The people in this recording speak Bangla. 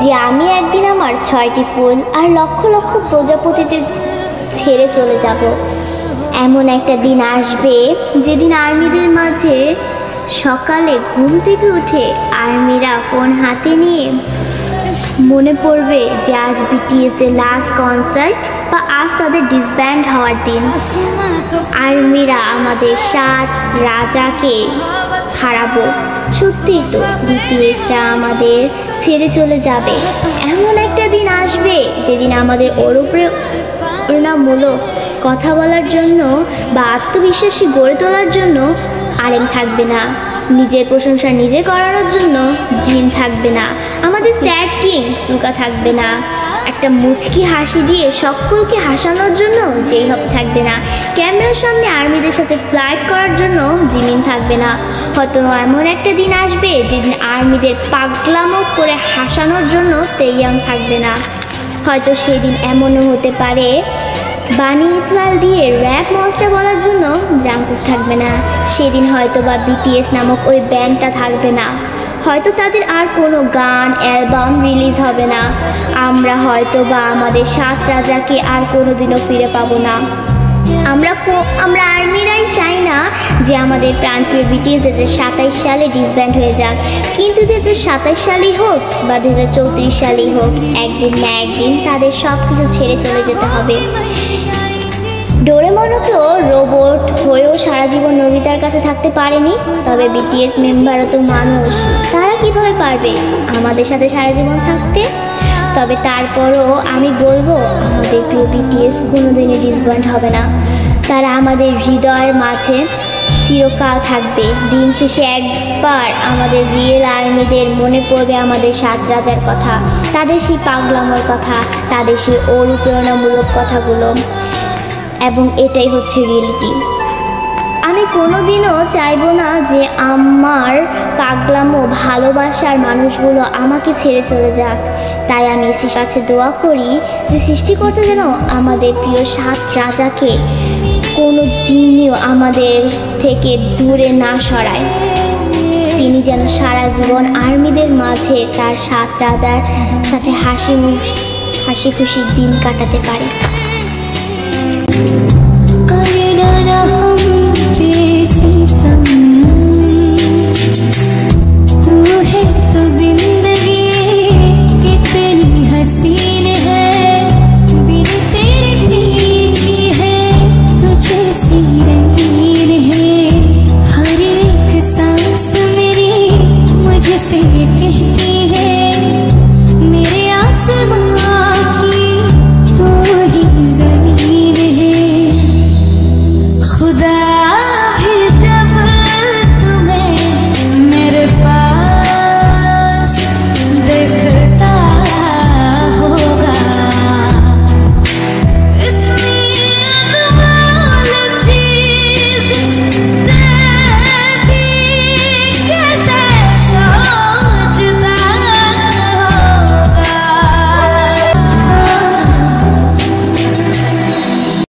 যে আমি একদিন আমার 6টি ফুল আর লক্ষ লক্ষ প্রজাপতিতে ছেড়ে চলে যাব। এমন একটা দিন আসবে যেদিন আর্মিদের মাঝে সকালে ঘুম থেকে উঠে আর্মিরা ফোন হাতে নিয়ে মনে পড়বে যে আজ বিটিএসদের লাস্ট কনসার্ট বা আজ তাদের ডিসব্যান্ড হওয়ার দিন। আর্মিরা আমাদের 7 রাজাকে হারাবো। সত্যিই তো বিটিএসরা আমাদের ছেড়ে চলে যাবে। এমন একটা দিন আসবে যেদিন আমাদের অনুপ্রেরণামূলক কথা বলার জন্য বা আত্মবিশ্বাসী গড়ে তোলার জন্য আরেম থাকবে না, নিজের প্রশংসা নিজে করানোর জন্য জিন থাকবে না, আমাদের স্যাড কিং সুকা থাকবে না, একটা মুচকি হাসি দিয়ে সকলকে হাসানোর জন্য যেই হব থাকবে না, ক্যামেরার সামনে আর্মিদের সাথে ফ্লাইট করার জন্য জিমিন থাকবে না। হয়তো এমন একটা দিন আসবে যেদিন আর্মিদের পাগলামো করে হাসানোর জন্য তেইয়াং থাকবে না। হয়তো সেদিন এমনও হতে পারে বানি ইসমাইল দিয়ে র্যাপ মনস্টার বলার জন্য জাঙ্কুক থাকবে না। সেদিন হয়তো বা বিটিএস নামক ওই ব্যান্ডটা থাকবে না। হয়তো তাদের আর কোনো গান অ্যালবাম রিলিজ হবে না। আমরা হয়তো বা আমাদের 7 রাজাকে আর কোনোদিনও ফিরে পাবো না। আমরা আর্মিরাই চাই না যে আমাদের প্রাণপ্রিয় বিটিএস 2027 সালে ডিসব্যান্ড হয়ে যাক, কিন্তু 2027 সালেই হোক বা 2034 সালেই হোক, একদিন না একদিন তাদের সব কিছু ছেড়ে চলে যেতে হবে। ডোরেমনও তো রোবট হয়েও সারা জীবন নোবিতার কাছে থাকতে পারেনি, তবে বিটিএস মেম্বারও তো মানুষ, তারা কিভাবে পারবে আমাদের সাথে সারা জীবন থাকতে? তবে তারপরও আমি বলবো আমাদের প্রিয় বিটিএস কোনোদিনই ডিসব্যান্ড হবে না। তারা আমাদের হৃদয়ের মাঝে চিরকাল থাকবে। দিন শেষে একবার আমাদের রিয়েল আর্মিদের মনে পড়বে আমাদের 7 রাজার কথা, তাদের সেই পাগলামোর কথা, তাদের সেই অনুপ্রেরণামূলক কথাগুলো, এবং এটাই হচ্ছে রিয়েলিটি। আমি কোনোদিনও চাইবো না যে আমার পাগলামো ভালোবাসার মানুষগুলো আমাকে ছেড়ে চলে যাক। তাই আমি এসির কাছে দোয়া করি যে সৃষ্টিকর্তা যেন আমাদের প্রিয় 7 রাজাকে কোনো দিনও আমাদের থেকে দূরে না সরায়। তিনি যেন সারা জীবন আর্মিদের মাঝে তার 7 রাজার সাথে হাসি খুশি দিন কাটাতে পারে।